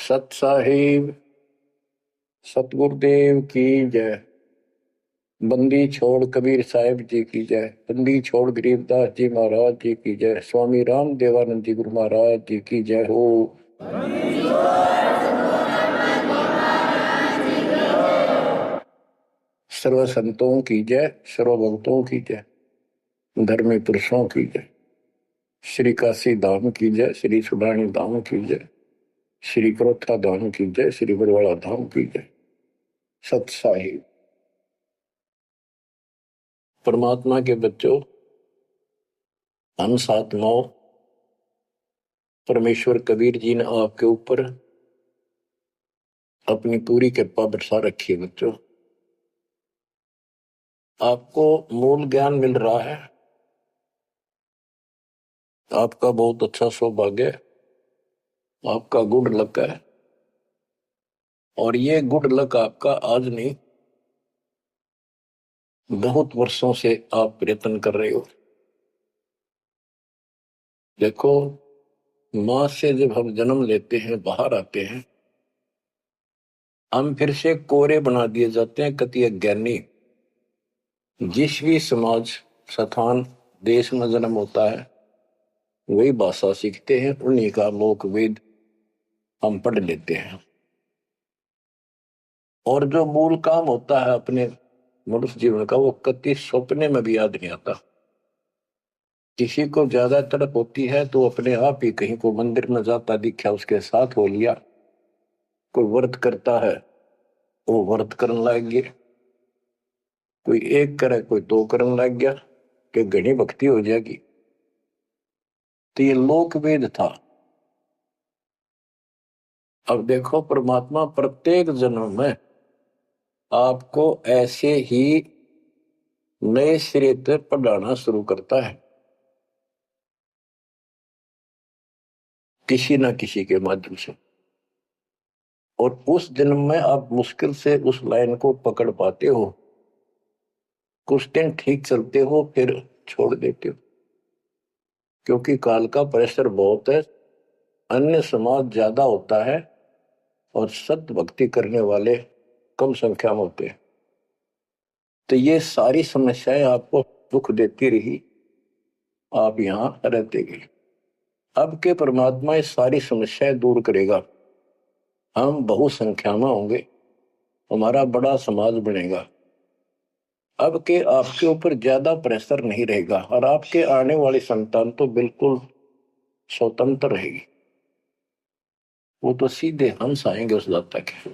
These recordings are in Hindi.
सत साहिब सतगुरुदेव की जय। बंदी छोड़ कबीर साहिब जी की जय। बंदी छोड़ गरीबदास जी महाराज जी की जय। स्वामी राम देवानंद जी गुरु महाराज जी की जय हो। सर्व संतों की जय, सर्व भक्तों की जय, धर्मी पुरुषों की जय। श्री काशी धाम की जय, श्री सुडानी धाम की जय, श्री क्रोथा धाम की जय, श्री बरवाड़ा धाम की जय। सत साहिब। परमात्मा के बच्चों, हम सात नौ परमेश्वर कबीर जी ने आपके ऊपर अपनी पूरी कृपा बरसा रखी है। बच्चों, आपको मूल ज्ञान मिल रहा है। आपका बहुत अच्छा सौभाग्य है, आपका गुड लक है। और ये गुड लक आपका आज नहीं, बहुत वर्षों से आप प्रयत्न कर रहे हो। देखो, मां से जब हम जन्म लेते हैं, बाहर आते हैं, हम फिर से कोरे बना दिए जाते हैं। कति अज्ञानी। जिस भी समाज, स्थान, देश में जन्म होता है, वही भाषा सीखते हैं, उन्हीं का लोक वेद हम पढ़ लेते हैं। और जो मूल काम होता है अपने मनुष्य जीवन का, वो कति सपने में भी याद नहीं आता। किसी को ज्यादा तड़प होती है तो अपने आप ही कहीं को मंदिर में जाता दिखा, उसके साथ हो लिया। कोई व्रत करता है, वो व्रत करने लग गया। कोई एक करे, कोई दो करने लग गया कि घनी भक्ति हो जाएगी। तो ये लोक वेद था। अब देखो, परमात्मा प्रत्येक जन्म में आपको ऐसे ही नए सिरे से पढ़ाना शुरू करता है, किसी न किसी के माध्यम से। और उस जन्म में आप मुश्किल से उस लाइन को पकड़ पाते हो। कुछ दिन ठीक चलते हो, फिर छोड़ देते हो, क्योंकि काल का प्रेशर बहुत है, अन्य समाज ज्यादा होता है और सत्य भक्ति करने वाले कम संख्या में होते हैं। तो ये सारी समस्याएं आपको दुख देती रही, आप यहां रहते गए। अब के परमात्मा ये सारी समस्याएं दूर करेगा। हम बहुसंख्या में होंगे, हमारा बड़ा समाज बनेगा। अब के आपके ऊपर ज्यादा प्रेशर नहीं रहेगा और आपके आने वाली संतान तो बिल्कुल स्वतंत्र रहेगी। वो तो सीधे हंस आएंगे उस दाता के।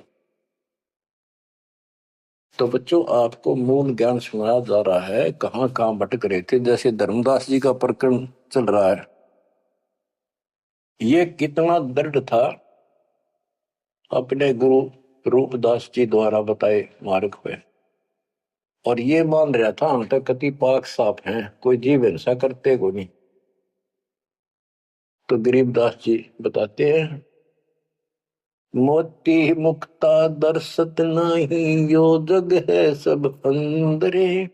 तो बच्चों, आपको मूल ज्ञान सुनाया जा रहा है। कहां कहां भटक रहे थे, जैसे धर्मदास जी का प्रकरण चल रहा है। ये कितना दृढ़ था अपने गुरु रूपदास जी द्वारा बताए मार्ग पे। और ये मान रहा था हम तक कति पाक साफ हैं, कोई जीव हिंसा करते को नहीं। तो गरीबदास जी बताते हैं, मोती मुक्ता दर्शत नाही, यो जग है सब अंदरे।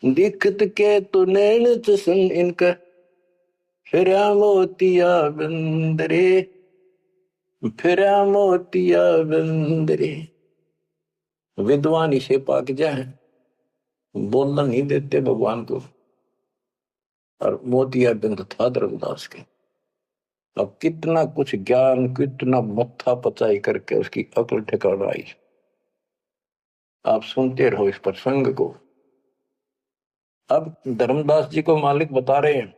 दिखत के तु नैन चसन इनका, फिरा मोतिया बंदरे, फिरा मोतिया बंदरे। विद्वान इसे पाक जाए, बोलना नहीं देते भगवान को। और मोतिया बिंद था धर्मदास के। अब कितना कुछ ज्ञान, कितना मत्था पचाई करके उसकी अकल ठिकाना आई। आप सुनते रहो इस प्रसंग को। अब धर्मदास जी को मालिक बता रहे हैं,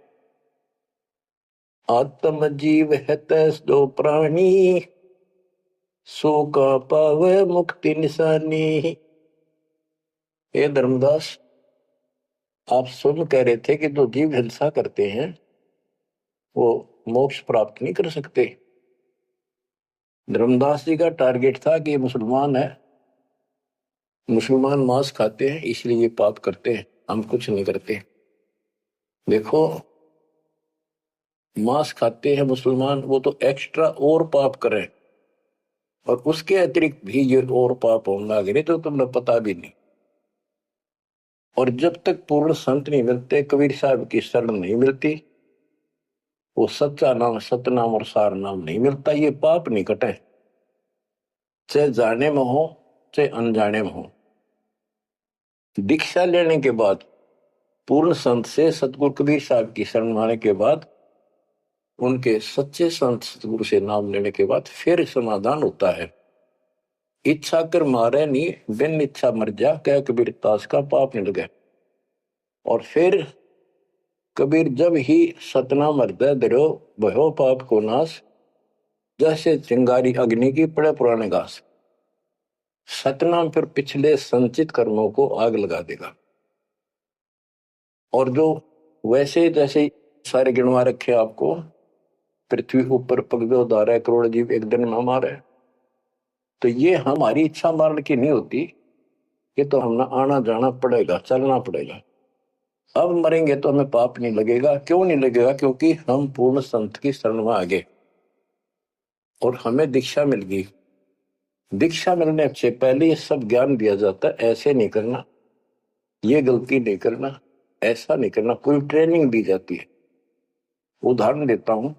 आत्म जीव है तैस दो प्राणी, सो का पावे मुक्ति निशानी। ये धर्मदास, आप सुन कह रहे थे कि जो जीव हिंसा करते हैं वो मोक्ष प्राप्त नहीं कर सकते। धर्मदास जी का टारगेट था कि ये मुसलमान है, मुसलमान मांस खाते हैं, इसलिए ये पाप करते हैं, हम कुछ नहीं करते। देखो, मांस खाते हैं मुसलमान, वो तो एक्स्ट्रा और पाप करें, और उसके अतिरिक्त भी ये और पाप होने लगे तो तुम्हें पता भी नहीं। और जब तक पूर्ण संत नहीं मिलते, कबीर साहब की शरण नहीं मिलती, वो सच्चा नाम, सतनाम और सार नाम नहीं मिलता। ये पाप नहीं कटे, चाहे जाने में हो चाहे अनजाने में हो। दीक्षा लेने के बाद, पूर्ण संत से सतगुरु कबीर साहब की शरण आने के बाद, उनके सच्चे संत सतगुरु से नाम लेने के बाद फिर समाधान होता है। इच्छा कर मारे नहीं, बिन इच्छा मर जा, कह कबीर दास का पाप नहीं लगे। और फिर कबीर जब ही सतनाम हृदय धरो, भयो पाप को नाश, जैसे चिंगारी अग्नि की पड़े पुराने घास। सतनाम फिर पिछले संचित कर्मों को आग लगा देगा। और जो वैसे जैसे सारे गिनवा रखे आपको, पृथ्वी ऊपर पगदो धारा करोड़ जीव एक दिन में मारे, तो ये हमारी इच्छा मारने की नहीं होती। ये तो हमें आना जाना पड़ेगा, चलना पड़ेगा। अब मरेंगे तो हमें पाप नहीं लगेगा। क्यों नहीं लगेगा? क्योंकि हम पूर्ण संत की शरण में आ गए और हमें दीक्षा मिल गई। दीक्षा मिलने से पहले ये सब ज्ञान दिया जाता है, ऐसे नहीं करना, ये गलती नहीं करना, ऐसा नहीं करना, कोई ट्रेनिंग दी जाती है। उदाहरण देता हूं,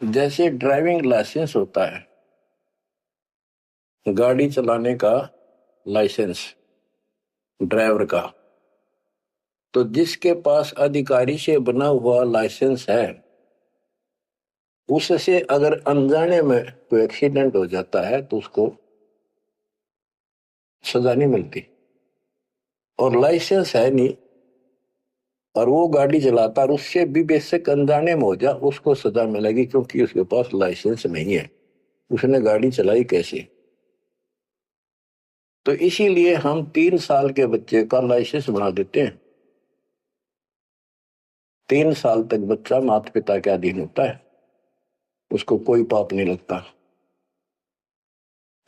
जैसे ड्राइविंग लाइसेंस होता है, गाड़ी चलाने का लाइसेंस ड्राइवर का, तो जिसके पास अधिकारी से बना हुआ लाइसेंस है, उससे अगर अनजाने में कोई एक्सीडेंट हो जाता है तो उसको सजा नहीं मिलती। और लाइसेंस है नहीं और वो गाड़ी चलाता और उससे भी बेशक अनजाने में हो जा, उसको सजा मिलेगी, क्योंकि उसके पास लाइसेंस नहीं है, उसने गाड़ी चलाई कैसे। तो इसीलिए हम 3 साल के बच्चे का लाइसेंस बना देते हैं। 3 साल तक बच्चा माता पिता के अधीन होता है, उसको कोई पाप नहीं लगता।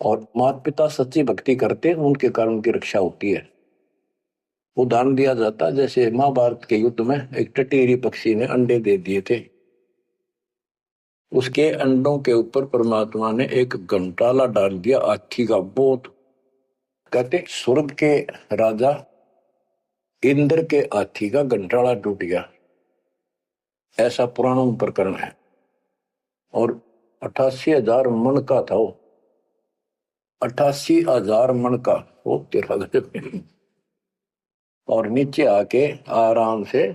और माता पिता सच्ची भक्ति करते हैं, उनके कारण उनकी रक्षा होती है। उदाहरण दिया जाता है, जैसे महाभारत के युद्ध में एक टटीरी पक्षी ने अंडे दे दिए थे, उसके अंडों के ऊपर परमात्मा ने एक घंटाला डाल दिया हाथी का। बहुत कहते स्वर्ग के राजा इंद्र के हाथी का घंटाला टूट गया, ऐसा पुराणों में प्रकरण है। और 88,000 मन का था वो, 88,000 मन का वो, तेरा गजब। और नीचे आके आराम से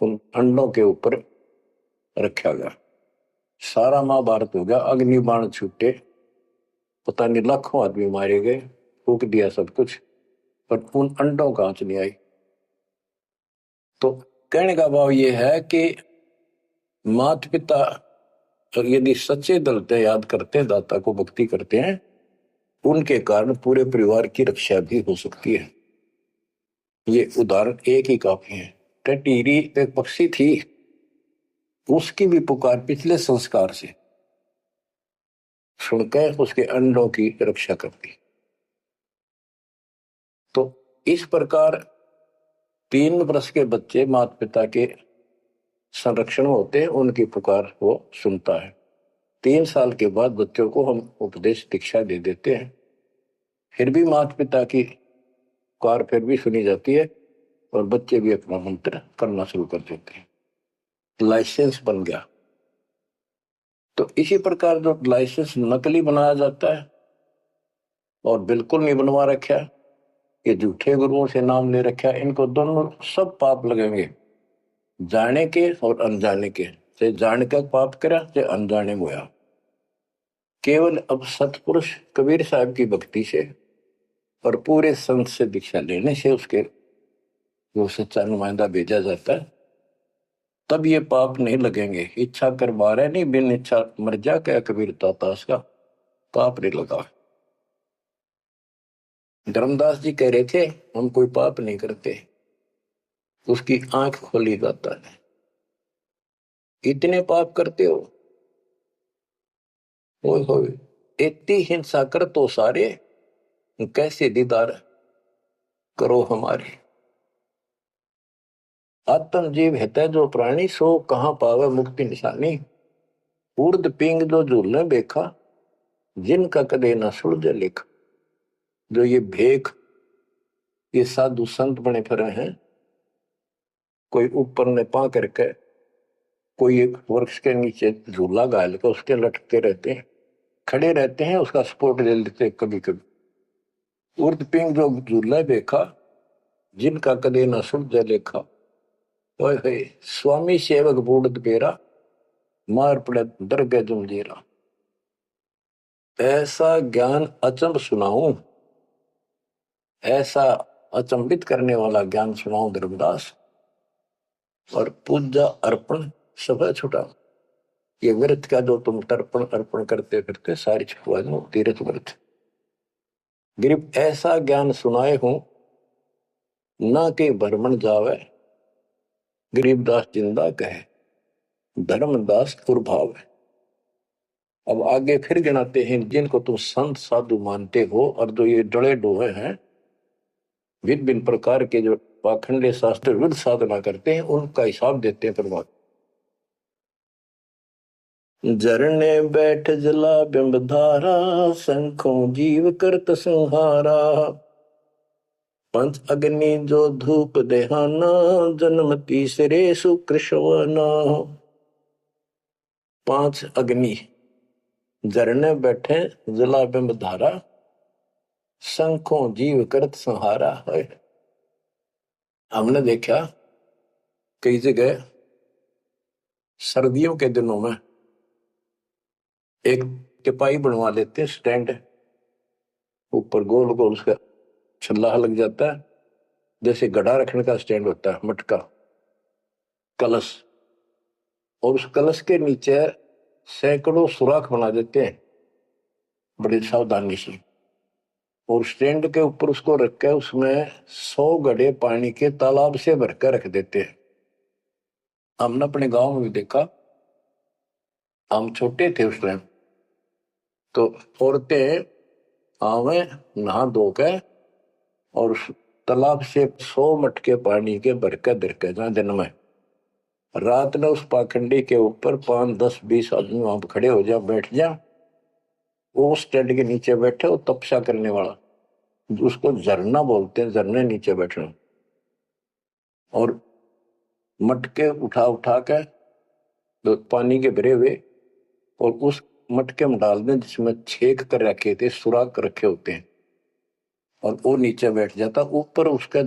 उन अंडों के ऊपर रखा गया। सारा महाभारत हो गया, अग्निबाण छूटे, पता नहीं लाखों आदमी मारे गए, फूक दिया सब कुछ, पर उन अंडों का आंच नहीं आई। तो कहने का भाव ये है कि माता पिता यदि सच्चे दिल से याद करते हैं, दाता को भक्ति करते हैं, उनके कारण पूरे परिवार की रक्षा भी हो सकती है। ये उदाहरण एक ही काफी है। टटीरी एक पक्षी थी, उसकी भी पुकार पिछले संस्कार से सुनकर उसके अंडों की रक्षा करती। तो इस प्रकार 3 वर्ष के बच्चे माता पिता के संरक्षण होते हैं, उनकी पुकार वो सुनता है। 3 साल के बाद बच्चों को हम उपदेश दीक्षा दे देते हैं, फिर भी माता पिता की पुकार फिर भी सुनी जाती है और बच्चे भी अपना मंत्र करना शुरू कर देते हैं। लाइसेंस बन गया। तो इसी प्रकार जो लाइसेंस नकली बनाया जाता है और बिल्कुल नहीं बनवा रखा, ये झूठे गुरुओं से नाम ले रखा, इनको दोनों सब पाप लगेंगे, जाने के और अनजाने के। चाहे जान का पाप करा चाहे अनजाने में हुआ। केवल अब सतपुरुष कबीर साहब की भक्ति से और पूरे संत से दीक्षा लेने से उसके जो सच्चा नुमाइंदा भेजा जाता है, तब ये पाप नहीं लगेंगे। इच्छा कर मारे नहीं, बिन इच्छा मर जा, क्या कबीर दास का पाप नहीं लगा। धर्मदास जी कह रहे थे हम कोई पाप नहीं करते, उसकी आंख खोली दाता ने। इतने पाप करते हो, होए इतनी हिंसा कर तो सारे, कैसे दीदार करो हमारे। आत्म जीव है जो प्राणी, सो कहां पावे मुक्ति निशानी। उर्द पिंग जो झूलने देखा, जिनका कदे न सुलझे लेखा। जो ये भेख, ये साधु संत बने फिरे हैं, कोई ऊपर ने पा करके कोई एक वृक्ष के नीचे झूला गाल के उसके लटकते रहते हैं, खड़े रहते हैं, उसका सपोर्ट ले लेते हैं कभी कभी। उर्द पिंग जो झूला देखा, जिनका कदे न सूरज लेखा। ओए होए, स्वामी सेवक बूढ़ पेरा, मार पड़े दरगह जमजीरा। ऐसा ज्ञान अचंब सुनाऊं, ऐसा अचंबित करने वाला ज्ञान सुनाऊं धर्मदास, और पूजा अर्पण सब छुटा। ये व्रत का जो तुम तर्पण अर्पण करते करते सारी छुटवा दो, तीर्थ व्रत। गरीब ऐसा ज्ञान सुनाए हूं, ना कि भ्रमण जावे, गरीबदास जिंदा कहे, धर्मदास दुर्भाव है। अब आगे फिर गिनाते हैं, जिनको तुम संत साधु मानते हो और जो ये डले डोहे हैं, भिन्न भिन्न प्रकार के जो पाखंडे शास्त्र विरुद्ध साधना करते हैं, उनका हिसाब देते हैं परमात्मा। झरने बैठ जला बिंब धारा, शंखों जीव करत संहारा। पंच अग्नि जो धूप देहाना, जन्म तीसरे सुकृष्णवना। पांच अग्नि झरने बैठे जला बिंब धारा, शंखों जीव करत संहारा है। हमने देखा कई जगह सर्दियों के दिनों में एक टिपाई बनवा लेते हैं, स्टैंड ऊपर गोल गोल उसका छल्ला लग जाता है, जैसे गड्ढा रखने का स्टैंड होता है, मटका कलश, और उस कलश के नीचे सैकड़ों सुराख बना देते हैं बड़ी सावधानी से, और स्टैंड के ऊपर उसको रख के उसमें 100 घड़े पानी के तालाब से भरकर रख देते हैं। हमने अपने गांव में भी देखा, हम छोटे थे उस टाइम, तो औरतें आवे नहा धो के और तालाब से 100 मटके पानी के भरकर धरकर जाए दिन में। रात में उस पाखंडी के ऊपर 5, 10, 20 आदमी वहां खड़े हो जा, बैठ जा, वो स्टैंड के नीचे बैठे, वो तपस्या करने वाला, उसको झरना बोलते हैं, झरने नीचे बैठना, और मटके उठा उठा के तो पानी के भरे हुए, और उस मटके में डाल दें जिसमें छेक कर रखे थे, सुराख कर रखे होते हैं, और वो नीचे बैठ जाता, ऊपर उसका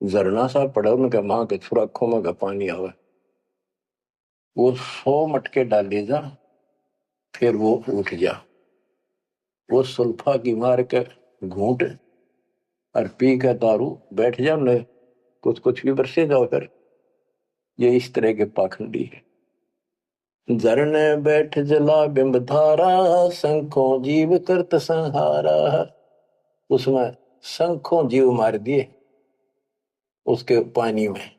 झरना सा पड़ा, उनका वहां के सुराखों में का पानी आवे, वो 100 मटके डाले जा, फिर वो उठ जा, वो सुल्फा की मार के घूंट और पी के दारू बैठ जा, न कुछ कुछ भी बरसे जाओ कर। ये इस तरह के पाखंडी है। झरने बैठ जला बिंब धारा, शंखों जीव करत संहारा। उसमें शंखों जीव मार दिए उसके पानी में।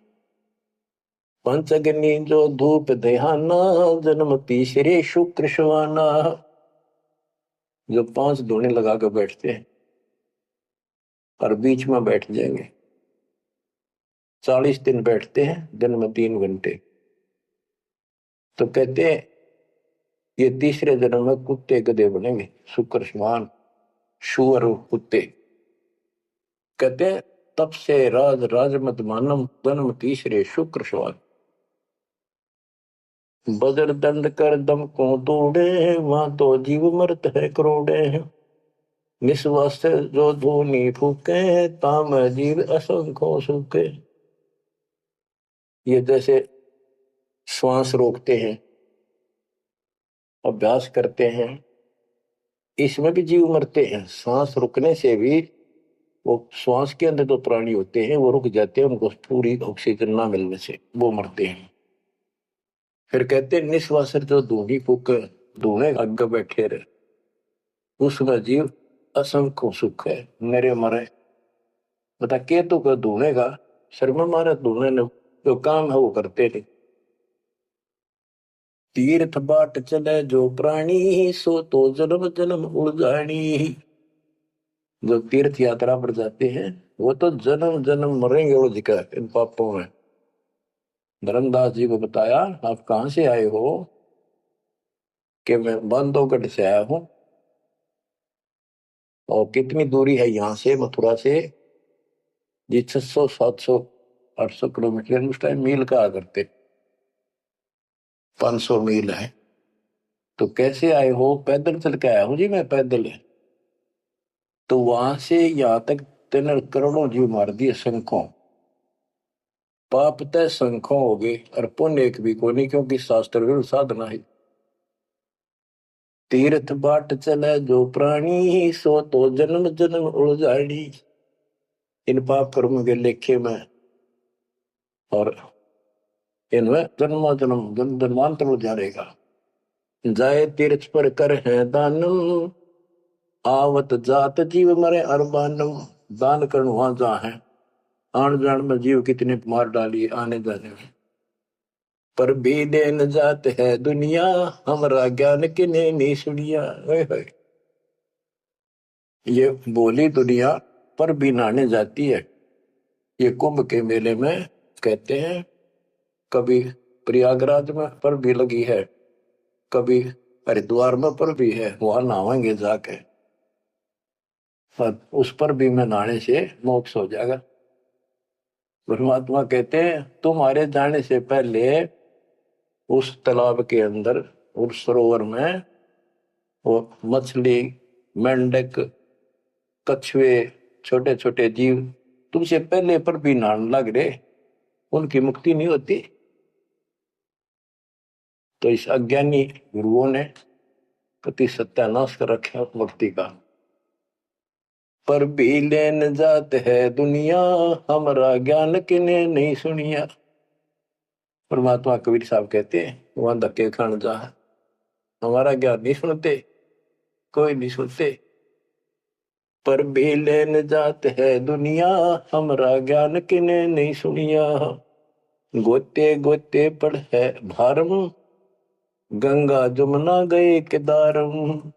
पंचअग्नि जो धूप देहाना, जन्म तीसरे शुक्र शवाना। जो 5 धूने लगा कर बैठते हैं और बीच में बैठ जाएंगे, 40 दिन बैठते हैं, दिन में 3 घंटे, तो कहते हैं ये तीसरे जन्म में कुत्ते गधे बनेंगे, शुक्र समान शुअर कुत्ते। कहते हैं तब से राज राजमत मानम, जन्म तीसरे शुक्र समान। बजर दंड कर दम को तोड़े, वहां तो जीव मरत है करोड़े। निस्वास जो धूनी फूके, ताम जीव असंख्यों सूखे। ये जैसे श्वास रोकते हैं, अभ्यास करते हैं, इसमें भी जीव मरते हैं। सांस रुकने से भी वो श्वास के अंदर जो प्राणी होते हैं वो रुक जाते हैं, उनको पूरी ऑक्सीजन ना मिलने से वो मरते हैं। फिर कहते हैं निस्वास जो धूनी फूक, धुएं आगे बैठे रहे, उसमें जीव असंख्य सुख है, मेरे मरे। बता के तो कर धुएं का सर में मारे, धुएं ने जो काम है वो करते थे। तीर्थ बाट चले जो प्राणी, सो तो जन्म जन्म उलझानी। जो तीर्थ यात्रा पर जाते हैं वो तो जन्म जन्म मरेंगे उलझ कर इन पापों में। धर्मदास जी को बताया आप कहां से आए हो, कि मैं बांधवगढ़ से आया हूं। और कितनी दूरी है यहां से मथुरा से? जी 600, 700, 800 किलोमीटर उस टाइम मील कहा करते। 500 मील है। तो कैसे आए हो? पैदल चल के आया हूं जी मैं, पैदल। तो वहां से यहां तक 3 करोड़ों जीव मार दिए शंखों। पाप तय शंखों हो गए और पुण्य एक भी को नहीं, क्योंकि शास्त्र विरुद्ध साधना है। तीर्थ बाट चले जो प्राणी, सो तो जन्म जन्म उलझाड़ी। इन पाप कर्म के लेखे में और इनमें जन्म जन्म जन्मांतर उलझा रहेगा। जाए तीर्थ पर कर है दानम, आवत जात जीव मरे अरबानम। दान करण वहां जहाँ है, आन जान में जीव कितने मार डालिए आने जाने में। पर भी देन जात है दुनिया, हमरा ज्ञान किने नहीं सुनिया। ये बोली दुनिया पर भी नहाने जाती है। ये कुंभ के मेले में कहते हैं, कभी प्रयागराज में पर भी लगी है, कभी हरिद्वार में पर भी है, वहां नहावेंगे जाके। पर उस पर भी में नहाने से मोक्ष हो जाएगा। परमात्मा कहते हैं तुम्हारे जाने से पहले उस तालाब के अंदर, उस सरोवर में, वो मछली, मेंढक, कछुए, छोटे छोटे जीव तुमसे पहले पर भी नहाने लग रहे, उनकी मुक्ति नहीं होती। तो इस अज्ञानी गुरुओं ने कति सत्यानाश कर रखा भक्ति का। पर भी लेन जात है दुनिया, हमारा ज्ञान किने नहीं सुनिया। परमात्मा कबीर साहब कहते हैं वहां धक्के खान जा, हमारा ज्ञान नहीं सुनते, कोई नहीं सुनते। पर भी लेन जात है दुनिया, हमारा ज्ञान किने नहीं सुनिया। गोते गोते पड़ है भारम, गंगा जमुना गए केदारम।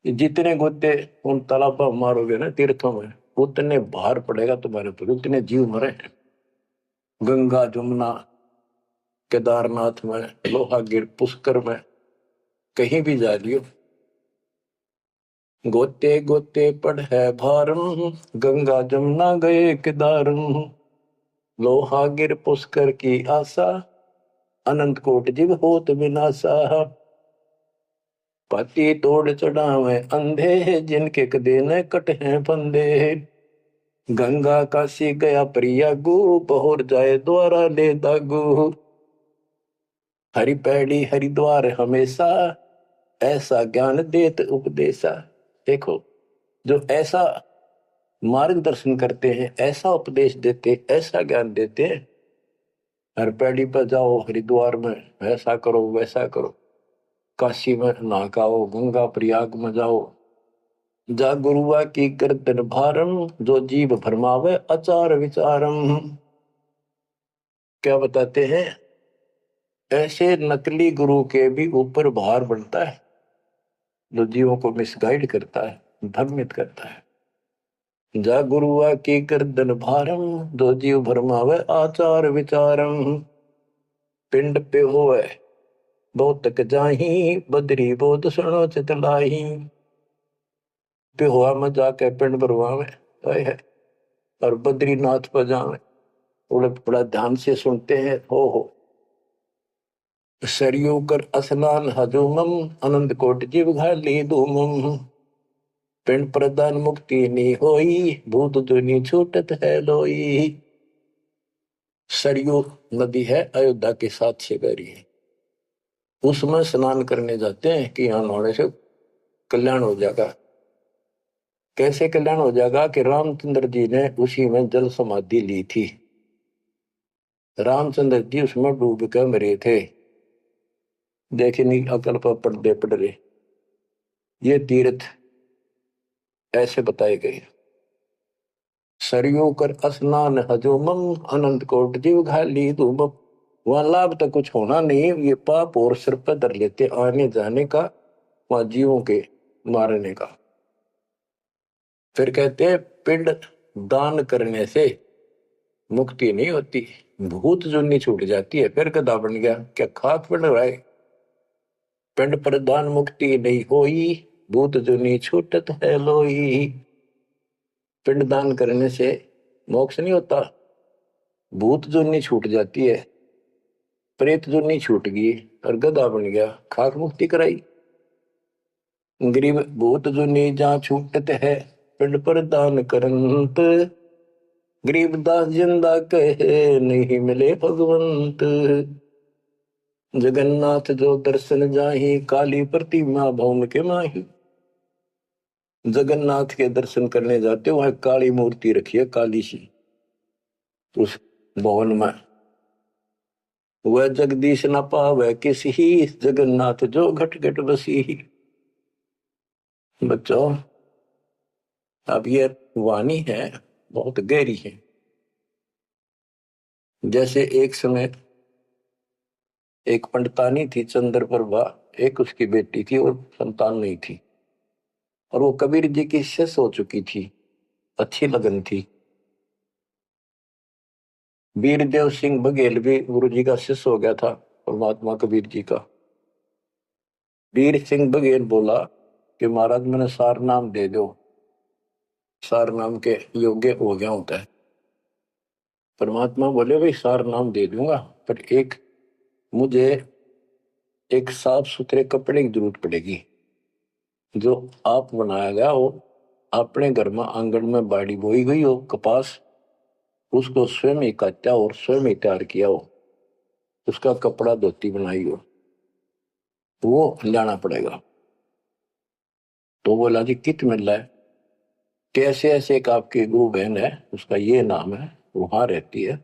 जितने गोते उन तालाबों मारोगे ना तीर्थों में, उतने भार पड़ेगा तुम्हारे ऊपर, उतने जीव मरे। गंगा जमुना, केदारनाथ में, लोहागिर, पुष्कर में, कहीं भी जा लियो। गोते गोते पड़ है भारम, गंगा जमुना गए केदारम। लोहागिर पुष्कर की आशा, अनंत कोट जीव होत विनाशा। पाती तोड़ चढ़ावे अंधे, जिनके कदे न कट हैं फंदे। गंगा काशी गया प्रयागु, बहोर जाए द्वारा ले दागु। हरि पैड़ी हरिद्वार हमेशा, ऐसा ज्ञान देत उपदेशा। देखो, जो ऐसा मार्गदर्शन करते हैं, ऐसा उपदेश देते, ऐसा ज्ञान देते हैं। हर पैड़ी पर जाओ, हरिद्वार में ऐसा करो वैसा करो, काशी में नहाओ, गंगा प्रयाग में जाओ। जा गुरुआ की गर्दन भारम, जो जीव भरमावे आचार विचारम। क्या बताते हैं? ऐसे नकली गुरु के भी ऊपर भार बढ़ता है, जो जीवों को मिसगाइड करता है, भ्रमित करता है। जा गुरुआ की गर्दन भारम, जो जीव भरमावे आचार विचारम। पिंड पे होवे बहुत तक जाही, बदरी बोध सुनो चितलाई। पे हुआ में जाके पिंड भरवावे है, और बद्रीनाथ पर जावे, बड़ा ध्यान से सुनते हैं। हो सरयू कर स्नान हजूमम, अनंत कोट जीव घाली धूमम। पिंड प्रदान मुक्ति नी होई, भूत दुनी छूटत है लोई। सरयू नदी है अयोध्या के साथ से गहरी है, उसमें स्नान करने जाते हैं कि यहाँ नहाने से कल्याण हो जाएगा। कैसे कल्याण हो जाएगा? कि रामचंद्र जी ने उसी में जल समाधि ली थी। रामचंद्र जी उसमें डूब कर मरे थे। देखे नहीं, अकल पर पर्दे पड़ रहे। ये तीर्थ ऐसे बताए गए। सरयू कर स्नान हजूमम, अनंत कोट जीव घाली धूमम। वहां लाभ तो कुछ होना नहीं, ये पाप और सिर पर धर लेते आने जाने का, वहां जीवों के मारने का। फिर कहते हैं पिंड दान करने से मुक्ति नहीं होती, भूत जुनी छूट जाती है। फिर गधा बन गया, क्या खाक पड़ रहा है? पिंड प्रदान मुक्ति नहीं होई, भूत जुनी छूटत है लोई। पिंड दान करने से मोक्ष नहीं होता, भूत जुनी छूट जाती है। प्रेत जो नहीं छूट गई और गधा बन गया, खाक मुक्ति कराई। गरीब भूत जो नहीं जहाँ छूटत है, पिंड पर दान करंत। गरीब दास जिंदा कहे, नहीं मिले भगवंत। जगन्नाथ जो दर्शन जाहि, काली प्रतिमा भौम के माही। जगन्नाथ के दर्शन करने जाते हो, वहां काली मूर्ति रखी है, काली सी उस भवन में। वह जगदीश न पावे किसी, जगन्नाथ जो घट घट बसी। बच्चों, अब ये वाणी है, बहुत गहरी है। जैसे एक समय एक पंडितानी थी चंद्रप्रभा, एक उसकी बेटी थी और संतान नहीं थी, और वो कबीर जी की शिष्य हो चुकी थी, अच्छी लगन थी। वीरदेव सिंह बघेल भी गुरु जी का शिष्य हो गया था, परमात्मा कबीर जी का। वीर सिंह बघेल बोला कि महाराज मैंने सार नाम दे दो, सार नाम के योग्य हो गया होता है। परमात्मा बोले भाई सार नाम दे दूंगा, पर एक मुझे एक साफ सुथरे कपड़े की जरूरत पड़ेगी, जो आप बनाया गया हो, अपने घर में आंगन में बाड़ी बोई गई हो कपास, उसको स्वयं ही काटा और स्वयं ही तैयार किया हो, उसका कपड़ा धोती बनाई हो, वो लाना पड़ेगा। तो बोला जी कित मिल रहा है? कैसे ऐसे एक आपकी गुरु बहन है, उसका ये नाम है, वहां रहती है,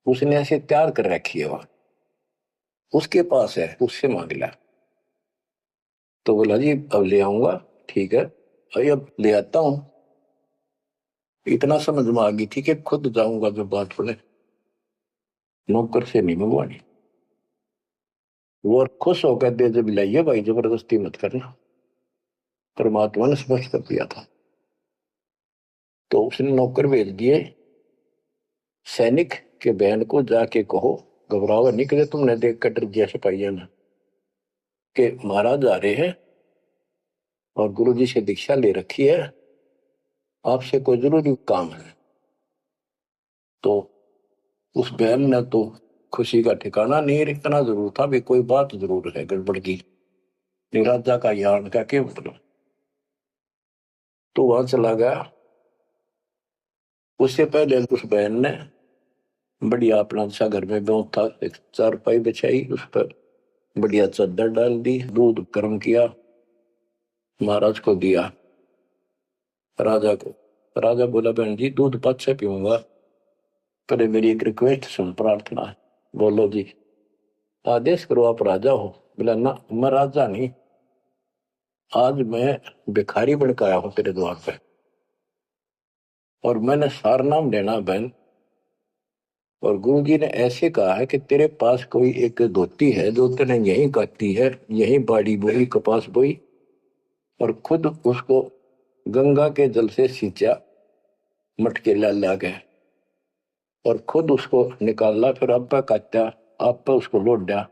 उसने ऐसे तैयार कर रखी है, वहां उसके पास है, उससे मांग लिया। तो बोला जी अब ले आऊंगा, ठीक है भाई अब ले आता हूं। इतना समझ में आ गई थी कि खुद जाऊंगा जो बात पड़े, नौकर से नहीं मंगवानी। वो खुश होकर दे जब लाइए भाई, जबरदस्ती मत करना, परमात्मा ने स्पष्ट कर दिया था। तो उसने नौकर भेज दिए, सैनिक के बहन को जाके कहो, घबराओ नहीं, करे तुमने देख कर डर गया सिपाही ना, कि महाराज आ रहे हैं और गुरु जी से दीक्षा ले रखी है, आपसे कोई जरूरी काम है। तो उस बहन ने तो खुशी का ठिकाना नहीं, इतना जरूर था भी कोई बात जरूर है गड़बड़ की, निराजा का यान का क्या मतलब। तो वहां चला गया। उससे पहले उस बहन ने बढ़िया अपना सा घर में ब्यों था, एक चारपाई बिछाई, उस पर बढ़िया चादर डाल दी, दूध गर्म किया, महाराज को दिया, राजा को। राजा बोला बहन जी दूध पद से पीऊंगा, पहले मेरी एक रिक्वेस्ट सुन, प्रार्थना है। बोलो जी। आदेश करो, आप राजा हो। बोला ना मैं राजा नहीं, आज मैं भिखारी बन के आया हूं तेरे द्वार पे, और मैंने सार नाम लेना बहन, और गुरु जी ने ऐसे कहा है कि तेरे पास कोई एक धोती है जो तेने यहीं काटी है, यहीं बाड़ी बोई, कपास बोई, और खुद उसको गंगा के जल से सींचा, मटके ला गए, और खुद उसको निकाला, फिर अब्बा काटा, आप पे उसको लौट दिया,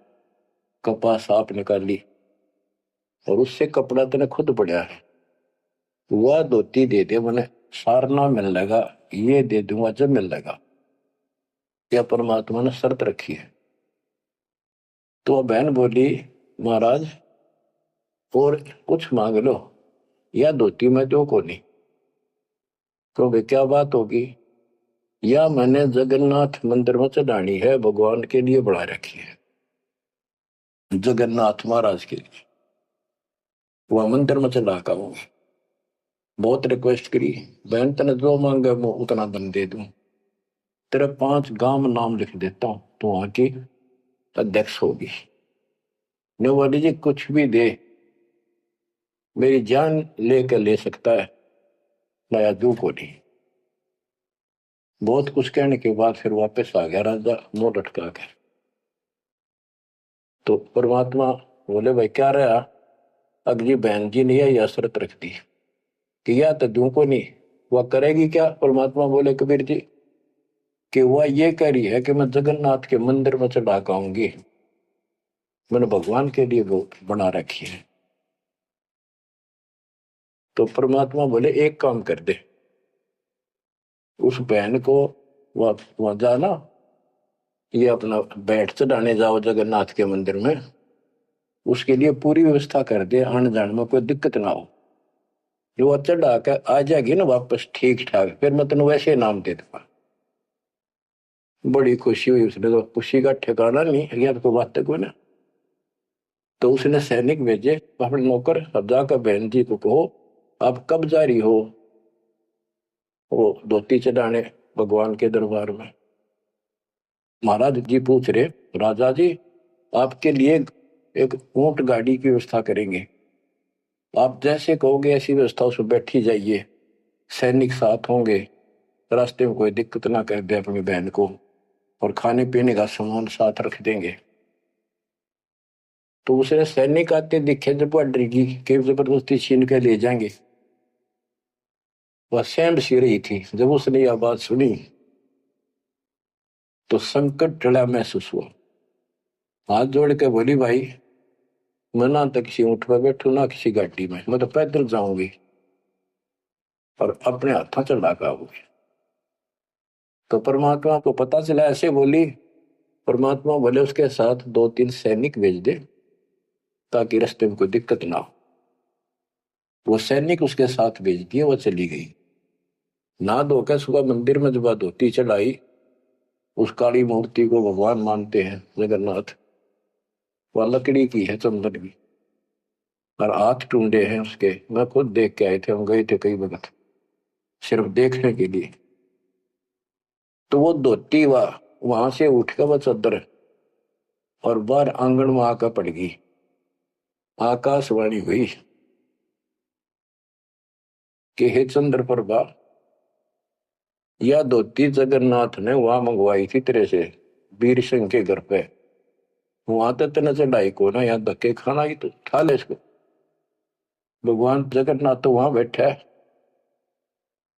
कपास आप निकाली, और उससे कपड़ा तेने खुद पड़ा है, वह धोती दे दे, मैंने सारना मिल लगा, ये दे दूंगा जब मिल लगा। क्या परमात्मा ने शर्त रखी है। तो बहन बोली महाराज और कुछ मांग लो, या धोती में दो को नहीं। तो भाई क्या बात होगी? या मैंने जगन्नाथ मंदिर में चढ़ानी है, भगवान के लिए बढ़ा रखी है, जगन्नाथ महाराज के लिए, वह मंदिर में चढ़ा का हूँ। बहुत रिक्वेस्ट करी, बहन तेने जो मांगे मैं उतना बन दे दूं, तेरे 5 गांव में नाम लिख देता हूं, तो वहां की अध्यक्ष होगी। ने जी कुछ भी दे, मेरी जान लेकर ले सकता है, नया दू को नहीं। बहुत कुछ कहने के बाद फिर वापस आ गया राजा, मुंह लटका कर। तो परमात्मा बोले भाई क्या रहा? अगली बहन जी ने यह शर्त रख दी कि या तो दू को नहीं, वह करेगी क्या? परमात्मा बोले कबीर जी कि वह ये कह रही है कि मैं जगन्नाथ के मंदिर में चढ़ा के आऊंगी, मैंने भगवान के लिए वो बना रखी है। तो परमात्मा बोले एक काम कर दे, उस बहन को वहां जाना, ये अपना बैठ चढ़ाने जाओ जगन्नाथ के मंदिर में, उसके लिए पूरी व्यवस्था कर दे, आने जाने में कोई दिक्कत ना हो। जो वो चढ़ा कर आ जाएगी ना वापस ठीक ठाक, फिर मैं तेन वैसे नाम दे दूंगा। बड़ी खुशी हुई उसने, तो खुशी का ठिकाना नहीं, यार को बात तक ना। तो उसने सैनिक भेजे अपने नौकर, अब जाकर बहन जी को कहो आप कब जा रही हो वो धोती चढ़ाने भगवान के दरबार में। महाराज जी पूछ रहे, राजा जी आपके लिए एक ऊंट गाड़ी की व्यवस्था करेंगे, आप जैसे कहोगे ऐसी व्यवस्था उसमें बैठी जाइए, सैनिक साथ होंगे, रास्ते में कोई दिक्कत ना कर दे अपनी बहन को, और खाने पीने का सामान साथ रख देंगे। तो उसे सैनिक आते दिखे जब वह डरेगी कि जबरदस्ती छीन के ले जाएंगे। वह सहम सी रही थी, जब उसने यह बात सुनी तो संकट टला महसूस हुआ। हाथ जोड़ के बोली, भाई मैं ना तो किसी ऊंट पर बैठू ना किसी गाड़ी में, मैं तो पैदल जाऊंगी और अपने हाथों चढ़ा के आऊंगी। तो परमात्मा को पता चला, ऐसे बोली। परमात्मा बोले उसके साथ 2-3 सैनिक भेज दे ताकि रास्ते में कोई दिक्कत ना हो। वो सैनिक उसके साथ भेज दिए, वो चली गई। ना धोकर सुबह मंदिर में जब धोती चढ़ाई, उस काली मूर्ति को भगवान मानते हैं जगन्नाथ, वह लकड़ी की है, चंदन की, और हाथ टूंडे हैं उसके। मैं खुद देख के आए थे, हम गए थे कई वक्त सिर्फ देखने के लिए। तो वो धोती वहां से उठ कर वह चद्दर और बाहर आंगन में आकर पड़ गई। आकाशवाणी हुई कि हे चंद्र प्रभा, यह धोती जगन्नाथ ने वहां मंगवाई थी तेरे से, वीर सिंह के घर पे। वहां तो तेने चढ़ाई को ना, यहाँ धक्के खाना ही, तो उठा ले इसको। भगवान जगन्नाथ तो वहां बैठा है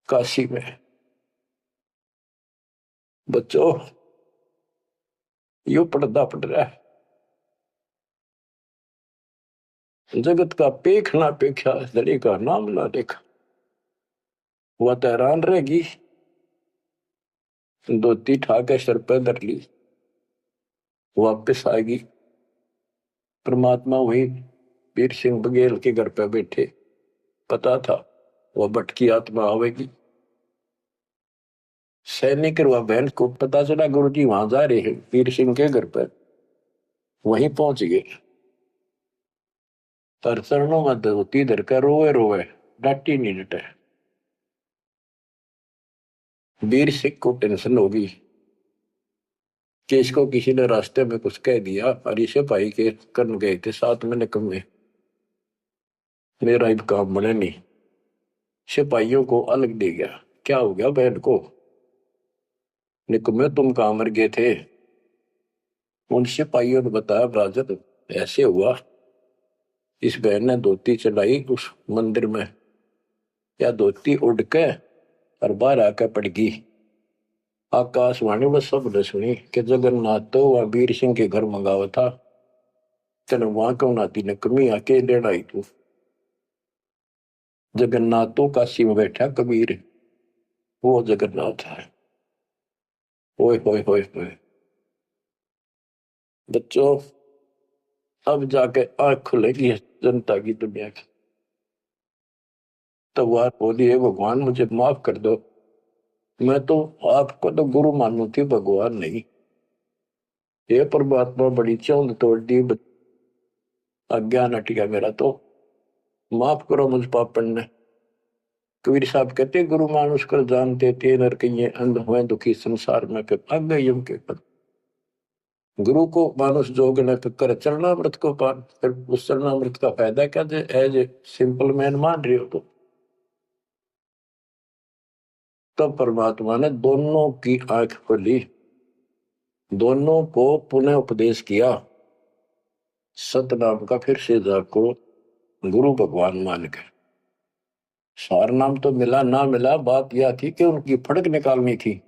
काशी में। बच्चों यो पर्दा पड़ रहा है, जगत का पेख ना पेखा, धड़ी का नाम ना देखा। वह तो हैरान रहेगी, धोती ठाके सर पे धर ली, वापिस आएगी। परमात्मा वही वीर सिंह बघेल के घर पे बैठे, पता था वह भटकी आत्मा आवेगी। सैनिक और वह बहन को पता चला गुरु जी वहां जा रहे हैं वीर सिंह के घर पर, वहीं पहुंच गए। पर चरणों में धोती धरकर रोए रोए, डांटी नहीं डटे। वीर सिंह को टेंशन होगी कि इसको किसी ने रास्ते में कुछ कह दिया, और इसे भाई के करन गए थे साथ में निकम्मे, मेरा अब काम बने नहीं। सिपाहियों को अलग दे गया, क्या हो गया बहन को, निकम्मे तुम कहां मर गए थे। उन सिपाहियों ने बताया, राजन ऐसे हुआ, इस बहन ने धोती चढ़ाई उस मंदिर में, या धोती उड़ के और बाहर आकर पड़ गई। आकाशवाणी में सबने सुनी कि जगन्नाथ तो वह वीर सिंह के घर मंगावा था, तेने वहां क्यों नाती ने कमी आके लेना आई तू। जगन्नाथ तो काशी में बैठा कबीर, वो जगन्नाथ है। ओए होए होए होए। बच्चों अब जाके आंख खुलेगी जनता की, दुनिया की। तो वह बोली, है भगवान मुझे माफ कर दो, मैं तो आपको तो गुरु मानू थी, भगवान नहीं। ये परमात्मा बड़ी चौंध तोड़ दी, अज्ञान हट गया मेरा, तो माफ करो मुझ पापन ने। कबीर साहब कहते, गुरु मानुष कर जानते थे नर कहिए, अंध हुए दुखी संसार में, फिर अग यम के पद। गुरु को मानुष जोग ने फिर कर चरणामृत को पान, फिर उस चरणामृत का फायदा क्या, एज ए सिंपल मैन मान रहे हो तो। तब परमात्मा ने दोनों की आंख खोली, दोनों को पुनः उपदेश किया, सतनाम का फिर से जाको गुरु भगवान मान के। सार नाम तो मिला ना मिला, बात यह थी कि उनकी फड़क निकालनी थी।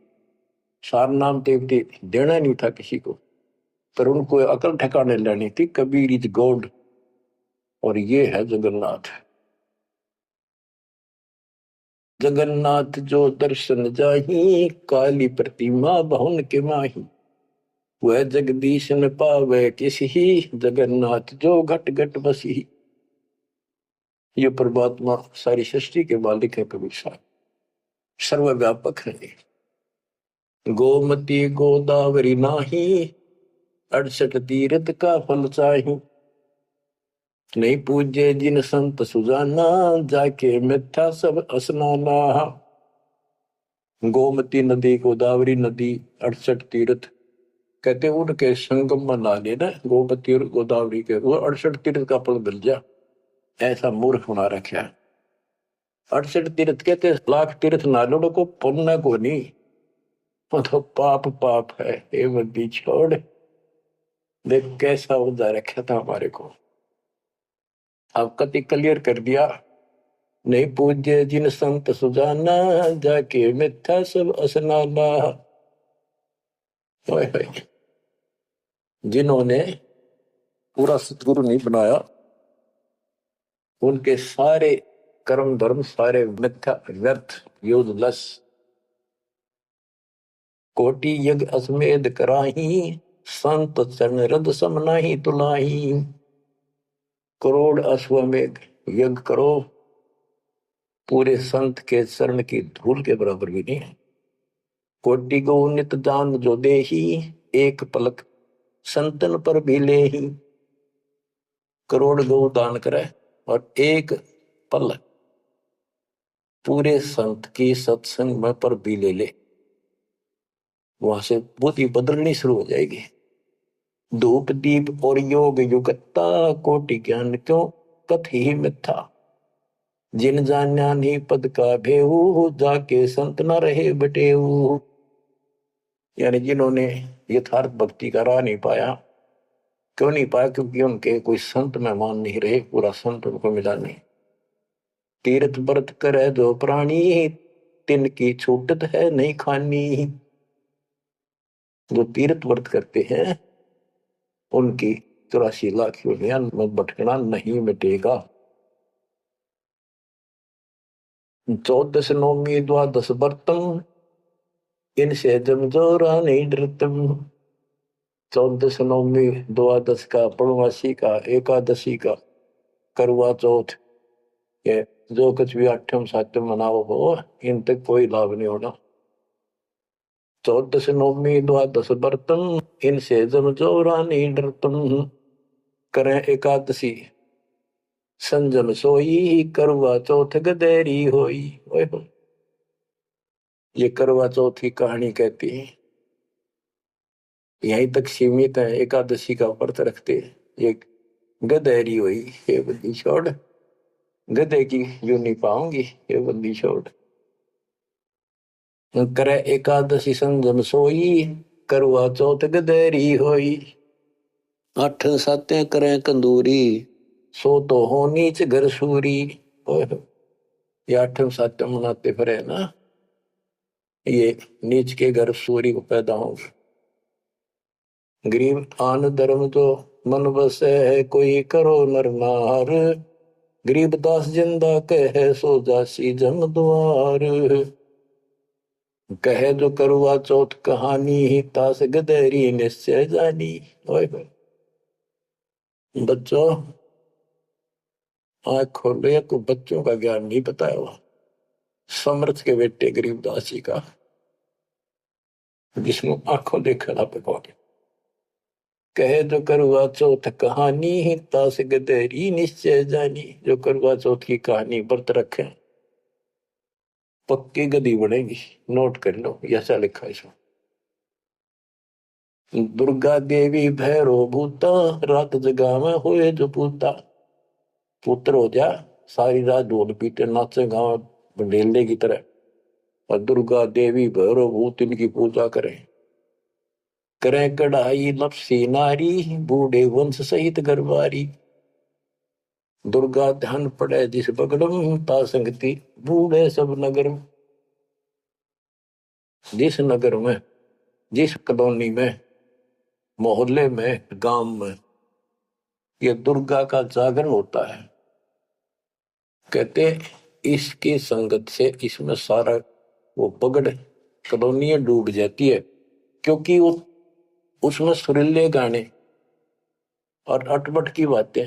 सार नाम देवती देना नहीं था किसी को, पर उनको अकल ठिकाने लेनी थी। कबीर इज गॉड, और ये है जगन्नाथ। जगन्नाथ जो दर्शन जाही, काली प्रतिमा बहुन के माही। वह जगदीश न पावे किसी, जगन्नाथ जो घट घट बसी। ये परमात्मा सारी सृष्टि के मालिक है कबीर साहब, सर्वव्यापक है। गोमती गोदावरी नाही, 68 तीर्थ का फल चाही। नहीं पूजे जिन संत सुजाना, जाके मिथ्या सब स्नाना। गोमती नदी, गोदावरी नदी, 68 तीर्थ कहते उनके संगम में नहा लेना, गोमती और गोदावरी के, वो 68 तीर्थ का फल मिल जा। ऐसा मूर्ख बना रखा। 68 तीर्थ कहते लाख तीर्थ नालों को पुण्य को नहीं, वो तो पाप पाप है। ये बंदी छोड़, देख कैसा उदा रखा था हमारे को। अब कति क्लियर कर दिया। नहीं पूज्य जिन संत सुजाना, जाके मिथ्या सब स्नाना। जिन्होंने पूरा सतगुरु नहीं बनाया, उनके सारे कर्म धर्म सारे मिथ्या व्यर्थ यूजलेस। कोटि यज्ञ असमेध कराही, संत चरण रद सम नाही तुलाही। करोड़ अश्वमेध यज्ञ करो, पूरे संत के चरण की धूल के बराबर भी नहीं है। कोटि गो नित दान जो देही, एक पलक संतन पर भी ले ही। करोड़ गौ दान करे और एक पलक पूरे संत की सत्संग में पर भी ले ले, वहां से बुद्धि बदलनी शुरू हो जाएगी। धूप दीप और योग युगता, कोटि ज्ञान क्यों कथ ही मिथ्या। जिन जान्या नहीं पद का भेऊ, जाके संत न रहे बटेऊ। यानी जिन्होंने यथार्थ भक्ति का राह नहीं पाया, क्यों नहीं पाया? क्योंकि उनके कोई संत मेहमान नहीं रहे, पूरा संत उनको मिला नहीं। तीर्थ व्रत करे जो प्राणी, तिनकी छूटत है नहीं खानी। जो तीर्थ व्रत करते हैं उनकी 84 लाख योनियां में भटकना नहीं मिटेगा। 14 नौमी द्वादश व्रतम, इनसे जमजोरा नहीं डरतम। 14 नौमी द्वादश का, पूर्णमासी का, एकादशी का, करवा चौथ, ये जो कुछ भी आठम सातम मनाओ हो, इन तक कोई लाभ नहीं होना। 14 नौमी द्वादश व्रतम, इनसे जमजोरा नहीं डरतम। करें एकादशी संजम सोई, करवा चौथ गदेरी होई। ओए हो, ये करवा चौथ की कहानी कहती है, यहीं तक सीमित है। एकादशी का व्रत रखते ये गदेरी हुई, ये बंदी छोड़, गधे की यूं नहीं पाऊंगी, ये बंदी छोड़। करे एकादशी संजम सोई, करवा चौथ गदेरी होई। 8 सातें करें कंदूरी, सो तो हो नीच घर सूरी। ओए हो, ये 8 सातें मनाते फिरे ना, ये नीच के घर सूरी को पैदा होंगे। गरीब आन धर्म तो मन बसे, कोई करो नर नार। गरीब दास जिंदा कहे, सो जासी जम द्वार। कहे जो करवा चौथ कहानी, तास गदेरी निश्चय जानी। ओए होए, बच्चों आँख खोलो, को बच्चों का ज्ञान नहीं बताया हुआ। समर्थ के बेटे गरीबदास जी का, जिसमें आंखों देखा ना पे। कहे जो करवा चौथ कहानी, तास गदेरी निश्चय जानी। जो करवा चौथ की कहानी व्रत रखे पक्की गदी बनेगी, नोट कर लो, ऐसा लिखा है इसमें। दुर्गा देवी भैरो भूता, रात जगा में होए जो पूता। पुत्र हो जा, सारी रात ढोल पीटे नाचे गाँव बंडेले की तरह, और दुर्गा देवी भैरो भूत इनकी पूजा करें। करें कढ़ाई लपसी नारी, बूढ़े वंश सहित गरबारी। दुर्गा ध्यान पड़े जिस बगड़म, ता संगति बूढ़े सब नगर। जिस नगर में, जिस कॉलोनी में, मोहल्ले में, गांव में ये दुर्गा का जागरण होता है, कहते इसकी संगत से इसमें सारा वो पगड़ कॉलोनियां डूब जाती है। क्योंकि वो उसमें सुरीले गाने और अटपट की बातें,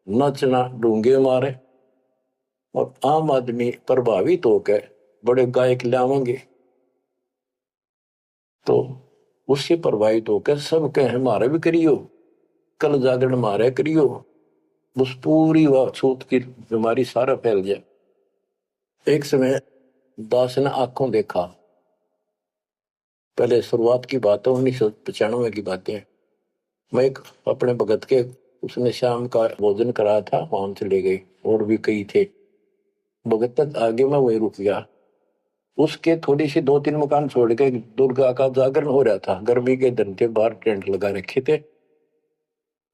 नचना, डूंगे मारे, और आम आदमी प्रभावित होकर बड़े गायक लावेंगे तो उससे प्रभावित होकर सब कहे हमारे भी करियो, कल जागरण मारे करियो, उस पूरी वह छूत की बीमारी सारा फैल जाए। एक समय दास ने आंखों देखा, पहले शुरुआत की बात है, 1995 की बातें। मैं एक अपने भगत के, उसने शाम का भोजन कराया था, वहां चले गए, और भी कई थे। भगत तक आगे मैं वही रुक गया। उसके थोड़ी सी 2-3 मकान छोड़ के दुर्गा का जागरण हो रहा था। गर्मी के दिन थे, बाहर टेंट लगा रखे थे।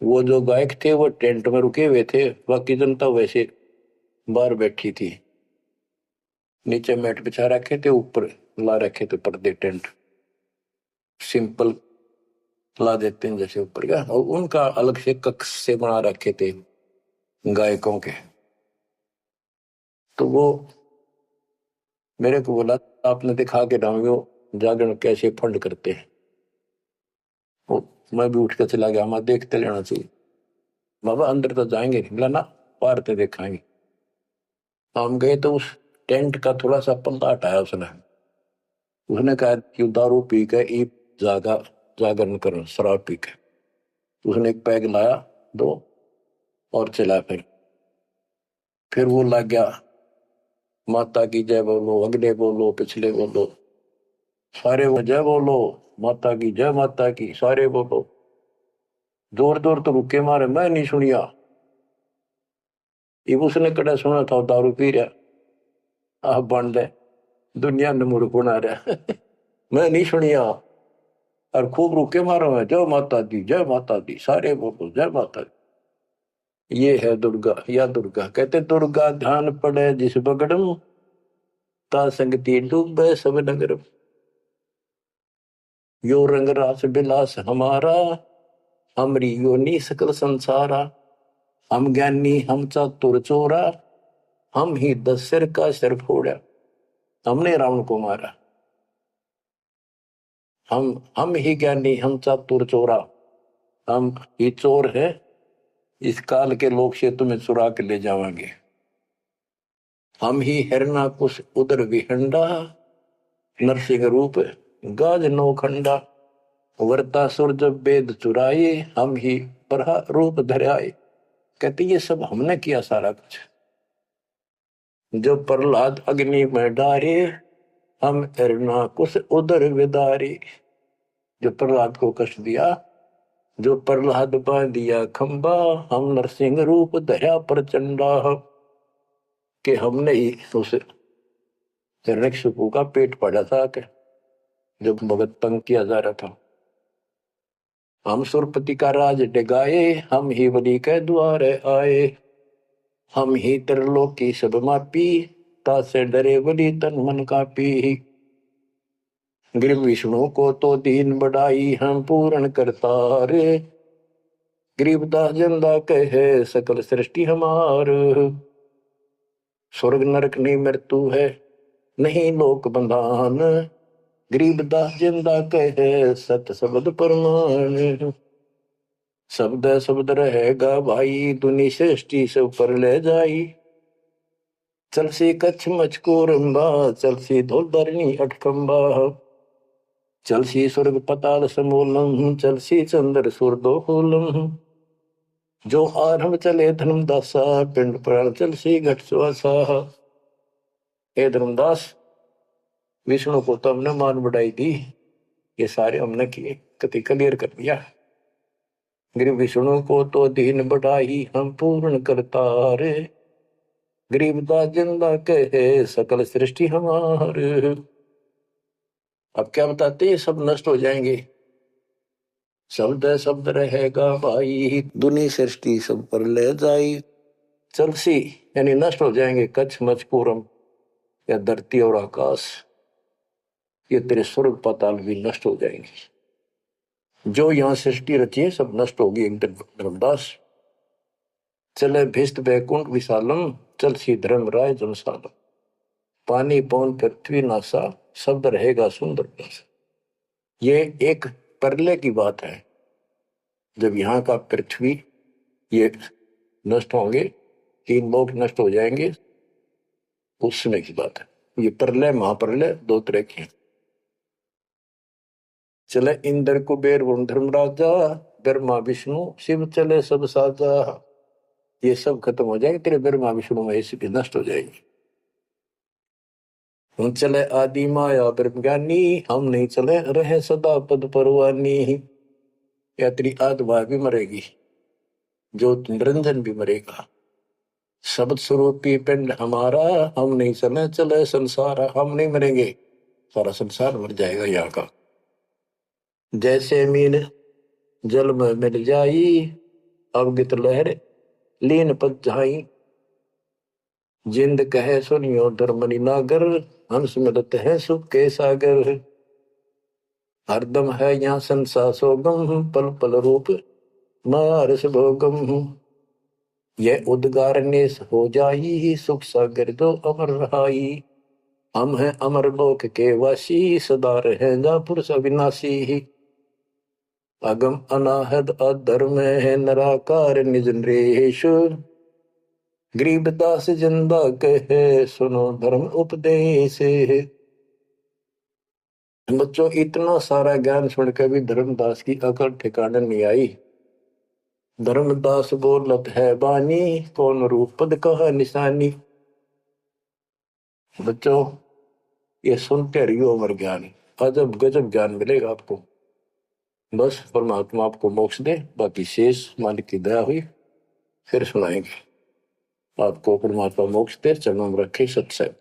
वो जो गायक थे वो टेंट में रुके हुए थे, बाकी जनता वैसे बाहर बैठी थी। नीचे मैट बिछा रखे थे, ऊपर ला रखे थे पर्दे, टेंट सिंपल ला देते हैं जैसे ऊपर का, और उनका अलग से कक्ष से बना रखे थे गायकों के। तो वो मेरे को बोला, आपने दिखा के डांगो जागरण कैसे फंड करते हैं। वो मैं भी उठ के चला गया, मैं देखते लेना चाहिए। बाबा अंदर तो जाएंगे, बोला ना बाहर ते देखाएंगे। हम गए तो उस टेंट का थोड़ा सा पल्ला हटाया उसने। उसने कहा कि दारू पी के ई जागा जागरण करो, शराब पी के। उसने एक पैग लाया, 2 और चला। फिर वो लग गया, माता की जय बोलो, अगले बोलो, पिछले बोलो, सारे वो जय बोलो, माता की जय, माता की, सारे बोलो। जोर जोर तो रुके मारे, मैं नहीं सुनिया। ये उसने कड़ा सुना था, दारू पी रहा, आप बन दे दुनिया ने मूर्ख बना रहा। मैं नहीं सुनिया, और खूब रुके मारो है, जय माता दी, जय माता दी, सारे बोलो जय माता दी। ये है दुर्गा, या दुर्गा। कहते दुर्गा ध्यान पड़े जिस बगड़म, ता संगति डूबे सब नगर। यो रंग रास बिलास हमारा, हमरी योनि सकल संसारा। हम ज्ञानी हम चातुर चोरा, हम ही 10 सिर का सिर फोड़ा। हमने रावण को मारा। हम ही ज्ञानी हम चातुर चोरा, हम ही चोर है, इस काल के लोग से तुम्हें चुरा के ले जावांगे। हम ही हिरणाकुश उदर विहंडा, नरसिंह रूप गाज नौखंडा। वर्तासुर जब वेद चुराए, हम ही बरहा रूप धराए। कहते ये सब हमने किया सारा कुछ। जो प्रहलाद अग्नि में डारे, हम हिरणाकुश उदर विदारे। जो प्रहलाद को कष्ट दिया, जो प्रहलाद बांध दिया खंबा, हम नरसिंह रूप धरा प्रचंडा। कि हमने ही उस हिरण्यकशिपु का पेट फाड़ा था के, जब भगत तंग किया जा रहा था। हम सुरपति का राज डिगाए, हम ही बलि के द्वार आए। हम ही त्रिलोक की सब मापी, ता से डरे बलि तन मन कापी। गृह विष्णु को तो दीन बढ़ाई, हम पूर्ण करतार। गरीबदास जिंदा कहे सकल सृष्टि हमार। स्वर्ग नरक नहीं मृत्यु है, नहीं लोक बंधान। गरीबदास जिंदा कहे सत शब्द प्रमाण। शब्द शब्द रहेगा भाई, दुनि सृष्टि से ऊपर ले जाई। चल सी कच्छ मचको रंबा, चल सी धोल धरणी अटकंबा। चल सी स्वर्ग पताल समूलम, चल सी चंद्र सूर्दोलम। जो आरंभ चले धर्मदासा, पिंड प्राण चल सी घट सुआसा। हे धर्मदास, विष्णु को तो हमने मान बढ़ाई दी, ये सारे हमने किए, कति क्लियर कर दिया। गिर विष्णु को तो दीन बढ़ाई, हम पूर्ण करतारे। गरीबदास जिंदा कहे सकल सृष्टि हमारे। अब क्या बताते हैं, सब नष्ट हो जाएंगे। शब्द शब्द रहेगा भाई, दुनी सृष्टि सब पर ले जाई। चलसी यानी नष्ट हो जाएंगे, कच्छ मचपूरम या धरती और आकाश, ये तेरे स्वर्ग पाताल भी नष्ट हो जाएंगे। जो यहाँ सृष्टि रची है सब नष्ट होगी एक दिन। धर्मदास चले भिस्त बैकुंठ विशालम, चल सी धर्म राय जमसालम। पानी पवन पृथ्वी नासा, शब्द रहेगा सुंदर। ये एक प्रलय की बात है, जब यहाँ का पृथ्वी ये नष्ट होंगे, 3 लोक नष्ट हो जाएंगे, उस समय की बात है। ये प्रलय महाप्रलय 2 तरह के हैं। चले इंद्र कुबेर वरुण धर्मराजा, ब्रह्मा विष्णु शिव चले सब साजा। ये सब खत्म हो जाएंगे, तेरे ब्रह्मा विष्णु महेश भी नष्ट हो जाएंगे। हम चले आदि माया ब्रह्म ज्ञानी, हम नहीं चले रहे सदा पद परवानी। या तेरी आत्मा भी मरेगी, जो निरंजन भी मरेगा। शब्द स्वरूपी पिंड हमारा, हम नहीं चले चले संसार। हम नहीं मरेंगे, सारा संसार मर जाएगा यहाँ का। जैसे मीन जल में मिल जाई, अवगित लहर लीन पद जाई। जिंद कहे सुनियो धर्मनि नागर, हंस मिलत है सुख के सागर। हरदम है यहाँ संसार सोगम, पल पल रूप माया रस भोगम। यह उद्गार नेस हो जाई, सुख सागर जो अमर रहाई। हम हैं अमर लोक के वासी, सदा रहेगा पुरुष अविनाशी। अगम अनाहद अधर्म है निराकार निज नरेश। गरीबदास जिंदा कहे सुनो धर्म उपदेश। बच्चों, इतना सारा ज्ञान सुन के भी धर्मदास की अकल ठिकाने नहीं आई। धर्मदास बोलत है बानी, कौन रूप पद कहा निशानी। बच्चों, ये सुनते रहियो अमर ज्ञान, अजब गजब ज्ञान मिलेगा आपको। बस परमात्मा आपको मोक्ष दे, बाकी शेष मालिक की दया हुई फिर सुनाएंगे। आपको परमात्मा मोक्ष दे, चरणों में रखे सत्संग।